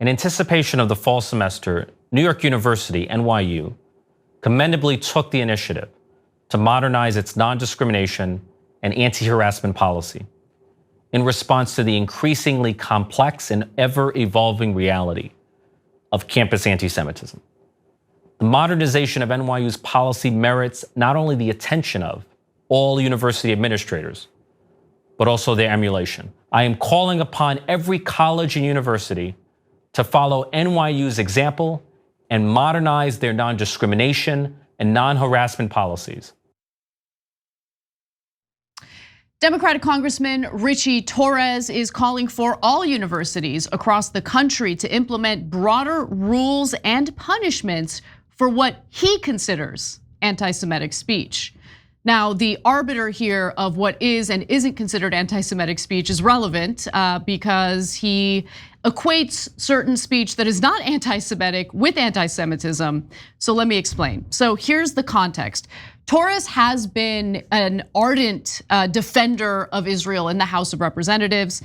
In anticipation of the fall semester, New York University, NYU, commendably took the initiative to modernize its non-discrimination and anti-harassment policy in response to the increasingly complex and ever-evolving reality of campus anti-Semitism. The modernization of NYU's policy merits not only the attention of all university administrators, but also their emulation. I am calling upon every college and university to follow NYU's example and modernize their non-discrimination and non-harassment policies. Democratic Congressman Richie Torres is calling for all universities across the country to implement broader rules and punishments for what he considers anti-Semitic speech. Now, the arbiter here of what is and isn't considered anti-Semitic speech is relevant because he equates certain speech that is not anti-Semitic with anti-Semitism. So let me explain. So here's the context. Torres has been an ardent defender of Israel in the House of Representatives.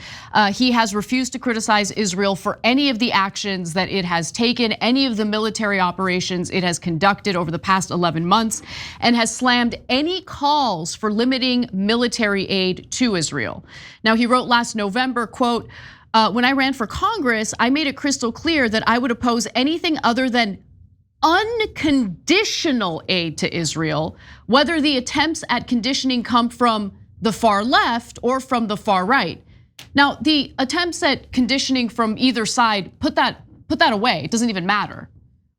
He has refused to criticize Israel for any of the actions that it has taken, any of the military operations it has conducted over the past 11 months, and has slammed any calls for limiting military aid to Israel. Now, he wrote last November, quote, when I ran for Congress, I made it crystal clear that I would oppose anything other than unconditional aid to Israel, whether the attempts at conditioning come from the far left or from the far right. Now, the attempts at conditioning from either side, put that away, it doesn't even matter.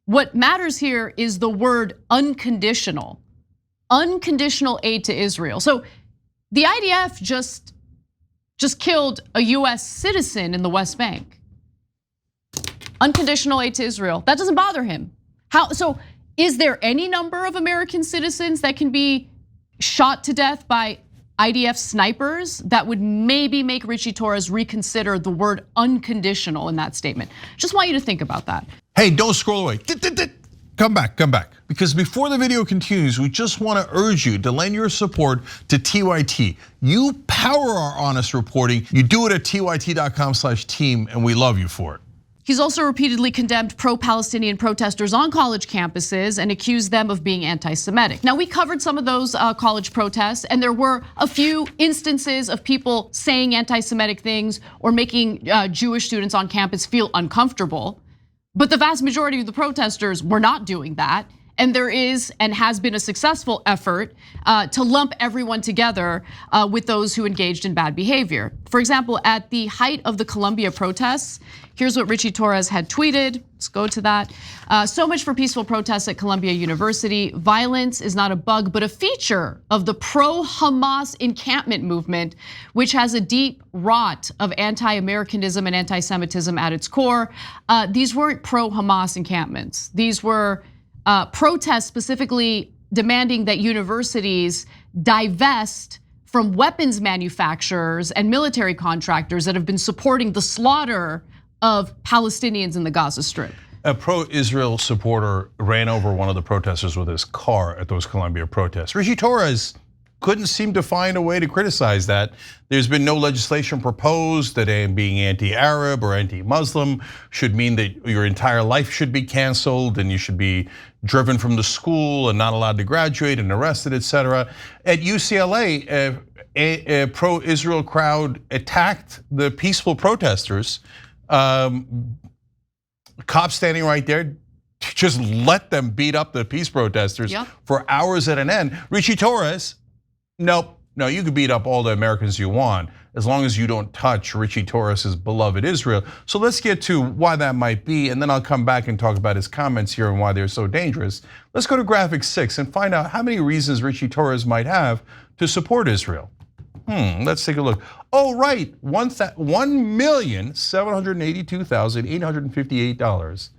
What matters here is the word unconditional. Unconditional aid to Israel. So the IDF just killed a US citizen in the West Bank. Unconditional aid to Israel, that doesn't bother him. So is there any number of American citizens that can be shot to death by IDF snipers that would maybe make Richie Torres reconsider the word unconditional in that statement? Just want you to think about that. Hey, don't scroll away. Come back. Because before the video continues, we just want to urge you to lend your support to TYT. You power our honest reporting. You do it at tyt.com/team, and we love you for it. He's also repeatedly condemned pro-Palestinian protesters on college campuses and accused them of being anti-Semitic. Now, we covered some of those college protests, and there were a few instances of people saying anti-Semitic things or making Jewish students on campus feel uncomfortable. But the vast majority of the protesters were not doing that. And there is and has been a successful effort to lump everyone together with those who engaged in bad behavior. For example, at the height of the Columbia protests, here's what Richie Torres had tweeted. Let's go to that. So much for peaceful protests at Columbia University. Violence is not a bug, but a feature of the pro-Hamas encampment movement, which has a deep rot of anti-Americanism and anti-Semitism at its core. These weren't pro-Hamas encampments. These were protests specifically demanding that universities divest from weapons manufacturers and military contractors that have been supporting the slaughter of Palestinians in the Gaza Strip. A pro-Israel supporter ran over one of the protesters with his car at those Columbia protests. Richie Torres couldn't seem to find a way to criticize that. There's been no legislation proposed that being anti-Arab or anti-Muslim should mean that your entire life should be canceled and you should be driven from the school and not allowed to graduate and arrested, etc. At UCLA, a pro-Israel crowd attacked the peaceful protesters. Cops standing right there, just let them beat up the peace protesters for hours at an end. Richie Torres, nope, no, you can beat up all the Americans you want as long as you don't touch Richie Torres's beloved Israel. So let's get to why that might be, and then I'll come back and talk about his comments here and why they're so dangerous. Let's go to graphic 6 and find out how many reasons Richie Torres might have to support Israel. Let's take a look. Oh, right, $1,782,858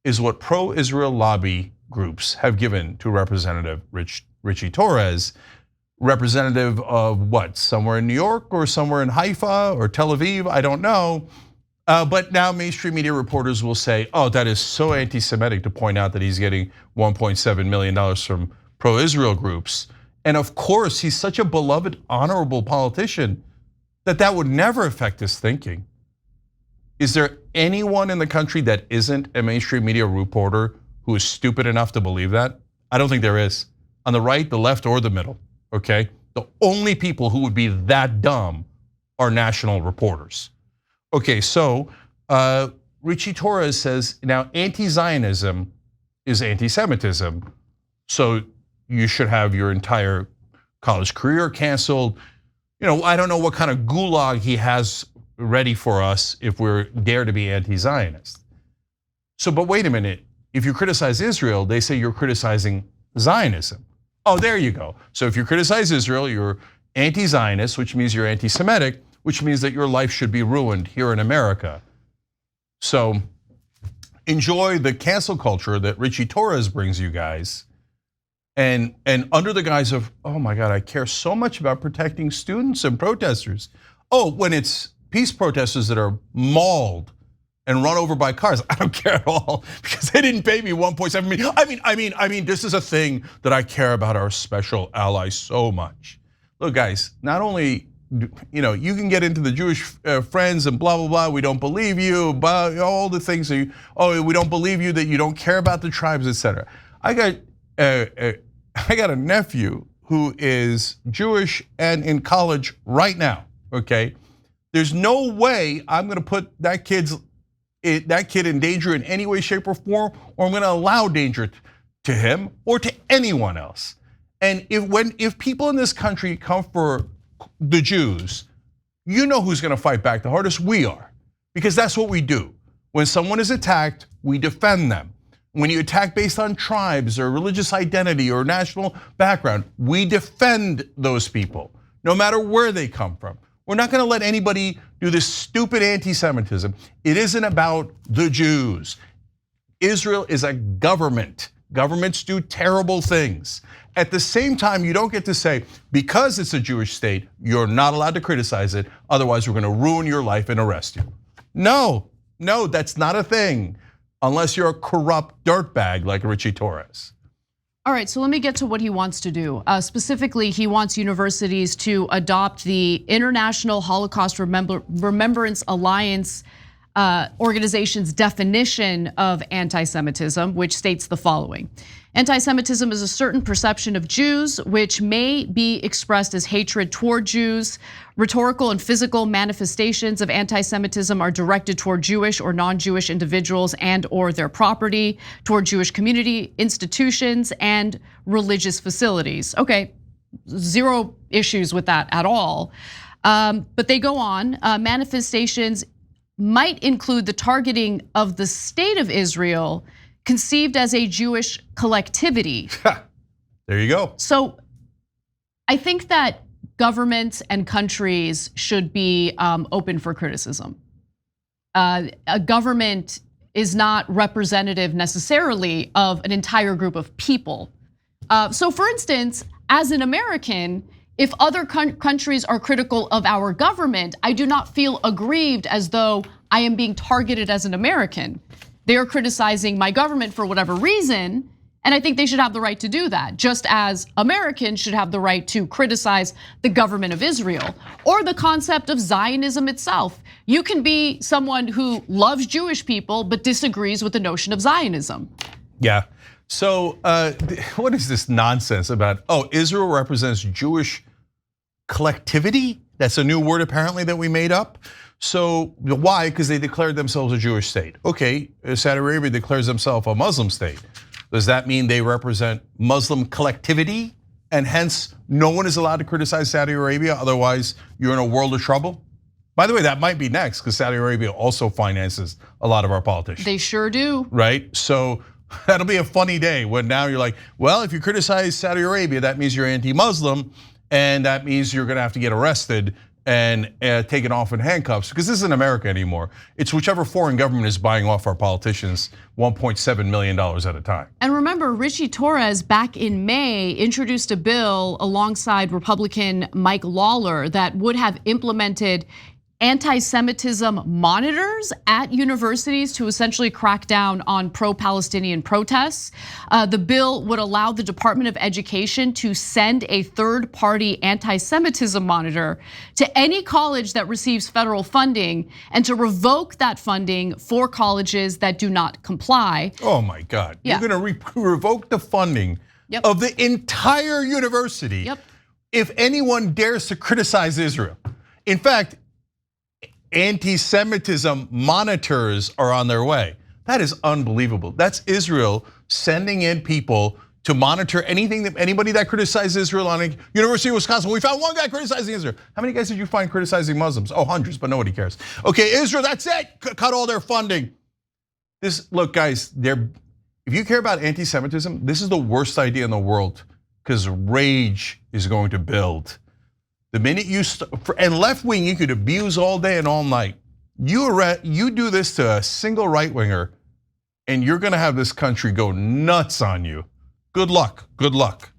is what pro-Israel lobby groups have given to Representative Richie Torres. Representative of what? Somewhere in New York or somewhere in Haifa or Tel Aviv, I don't know. But now mainstream media reporters will say, oh, that is so anti-Semitic to point out that he's getting $1.7 million from pro-Israel groups. And of course, he's such a beloved, honorable politician that would never affect his thinking. Is there anyone in the country that isn't a mainstream media reporter who is stupid enough to believe that? I don't think there is. On the right, the left, or the middle, okay? The only people who would be that dumb are national reporters. Okay, so Richie Torres says, now anti-Zionism is anti-Semitism, so you should have your entire college career canceled. I don't know what kind of gulag he has ready for us if we're dare to be anti-Zionist. So, but wait a minute, if you criticize Israel, they say you're criticizing Zionism. Oh, there you go. So if you criticize Israel, you're anti-Zionist, which means you're anti-Semitic, which means that your life should be ruined here in America. So enjoy the cancel culture that Richie Torres brings you guys. And under the guise of, oh my God, I care so much about protecting students and protesters. Oh, when it's peace protesters that are mauled and run over by cars, I don't care at all because they didn't pay me 1.7 million. I mean, this is a thing that I care about our special allies so much. Look, guys, not only you can get into the Jewish friends and blah blah blah. We don't believe you, but all the things that we don't believe you, that you don't care about the tribes, etc. I got a nephew who is Jewish and in college right now. Okay, there's no way I'm going to put that kid in danger in any way, shape, or form, or I'm going to allow danger to him or to anyone else. And if people in this country come for the Jews, you know who's going to fight back the hardest? We are, because that's what we do. When someone is attacked, we defend them. When you attack based on tribes or religious identity or national background, we defend those people, no matter where they come from. We're not going to let anybody do this stupid anti-Semitism. It isn't about the Jews. Israel is a government. Governments do terrible things. At the same time, you don't get to say, because it's a Jewish state, you're not allowed to criticize it, otherwise we're going to ruin your life and arrest you. No, that's not a thing, unless you're a corrupt dirtbag like Richie Torres. All right, so let me get to what he wants to do. Specifically, he wants universities to adopt the International Holocaust Remembrance Alliance organization's definition of anti-Semitism, which states the following. Anti-Semitism is a certain perception of Jews which may be expressed as hatred toward Jews. Rhetorical and physical manifestations of anti-Semitism are directed toward Jewish or non-Jewish individuals and or their property, toward Jewish community, institutions, and religious facilities. Okay, zero issues with that at all. But they go on, manifestations might include the targeting of the state of Israel conceived as a Jewish collectivity. There you go. So I think that governments and countries should be open for criticism. A government is not representative necessarily of an entire group of people. So for instance, as an American, if other countries are critical of our government, I do not feel aggrieved as though I am being targeted as an American. They are criticizing my government for whatever reason, and I think they should have the right to do that, just as Americans should have the right to criticize the government of Israel or the concept of Zionism itself. You can be someone who loves Jewish people but disagrees with the notion of Zionism. Yeah. So what is this nonsense about, Israel represents Jewish collectivity? That's a new word apparently that we made up. So why? Because they declared themselves a Jewish state. Okay, Saudi Arabia declares themselves a Muslim state. Does that mean they represent Muslim collectivity? And hence, no one is allowed to criticize Saudi Arabia, otherwise you're in a world of trouble? By the way, that might be next, because Saudi Arabia also finances a lot of our politicians. They sure do. Right, so that'll be a funny day when now you're like, well, if you criticize Saudi Arabia, that means you're anti-Muslim, and that means you're gonna have to get arrested and taken off in handcuffs, because this isn't America anymore. It's whichever foreign government is buying off our politicians $1.7 million at a time. And remember, Richie Torres back in May introduced a bill alongside Republican Mike Lawler that would have implemented anti-Semitism monitors at universities to essentially crack down on pro-Palestinian protests. The bill would allow the Department of Education to send a third-party anti-Semitism monitor to any college that receives federal funding and to revoke that funding for colleges that do not comply. Oh my God, Yeah. you're gonna revoke the funding of the entire university if anyone dares to criticize Israel. In fact, anti-Semitism monitors are on their way. That is unbelievable. That's Israel sending in people to monitor anybody that criticizes Israel on University of Wisconsin. We found one guy criticizing Israel. How many guys did you find criticizing Muslims? Oh, hundreds, but nobody cares. Okay, Israel, that's it. Cut all their funding. Look, guys, if you care about anti-Semitism, this is the worst idea in the world because rage is going to build. The minute and left wing, you could abuse all day and all night. You do this to a single right winger, and you're going to have this country go nuts on you. Good luck. Good luck.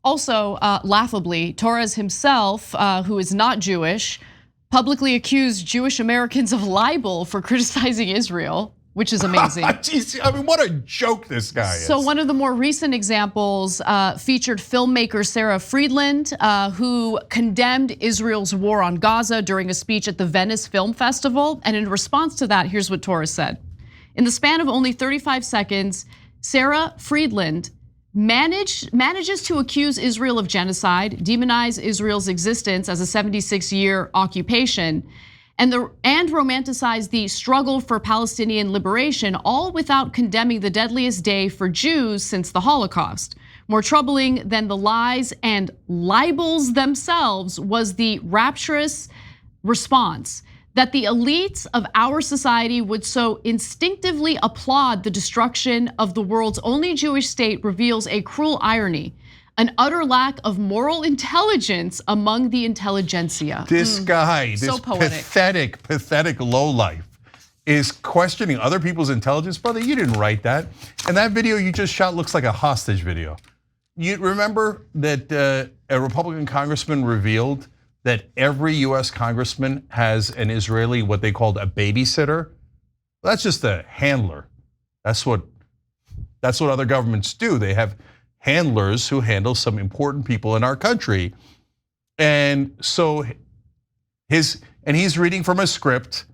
Also, laughably, Torres himself, who is not Jewish, publicly accused Jewish Americans of libel for criticizing Israel, which is amazing. Jeez, I mean, what a joke this guy is. So one of the more recent examples featured filmmaker Sarah Friedland, who condemned Israel's war on Gaza during a speech at the Venice Film Festival. And in response to that, here's what Torres said. In the span of only 35 seconds, Sarah Friedland manages to accuse Israel of genocide, demonize Israel's existence as a 76-year occupation, and romanticize the struggle for Palestinian liberation, all without condemning the deadliest day for Jews since the Holocaust. More troubling than the lies and libels themselves was the rapturous response that the elites of our society would so instinctively applaud the destruction of the world's only Jewish state reveals a cruel irony. An utter lack of moral intelligence among the intelligentsia. This guy, So this poetic. pathetic lowlife is questioning other people's intelligence. Brother, you didn't write that. And that video you just shot looks like a hostage video. You remember that a Republican congressman revealed that every US congressman has an Israeli, what they called a babysitter? That's just a handler. That's what other governments do. They have handlers who handle some important people in our country. And so he's reading from a script.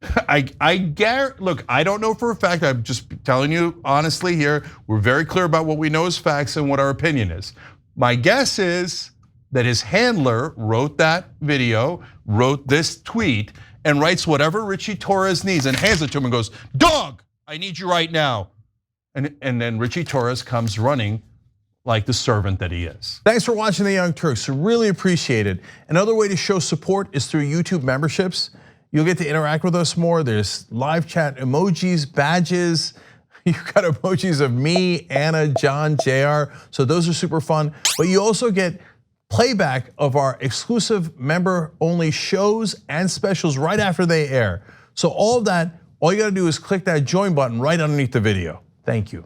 Look, I don't know for a fact, I'm just telling you honestly here, we're very clear about what we know as facts and what our opinion is. My guess is that his handler wrote that video, wrote this tweet, and writes whatever Richie Torres needs and hands it to him and goes, "Dog, I need you right now." And then Richie Torres comes running like the servant that he is. Thanks for watching The Young Turks, really appreciate it. Another way to show support is through YouTube memberships. You'll get to interact with us more. There's live chat emojis, badges. You've got emojis of me, Anna, John, JR, so those are super fun. But you also get playback of our exclusive member-only shows and specials right after they air. So all of that, all you gotta do is click that join button right underneath the video. Thank you.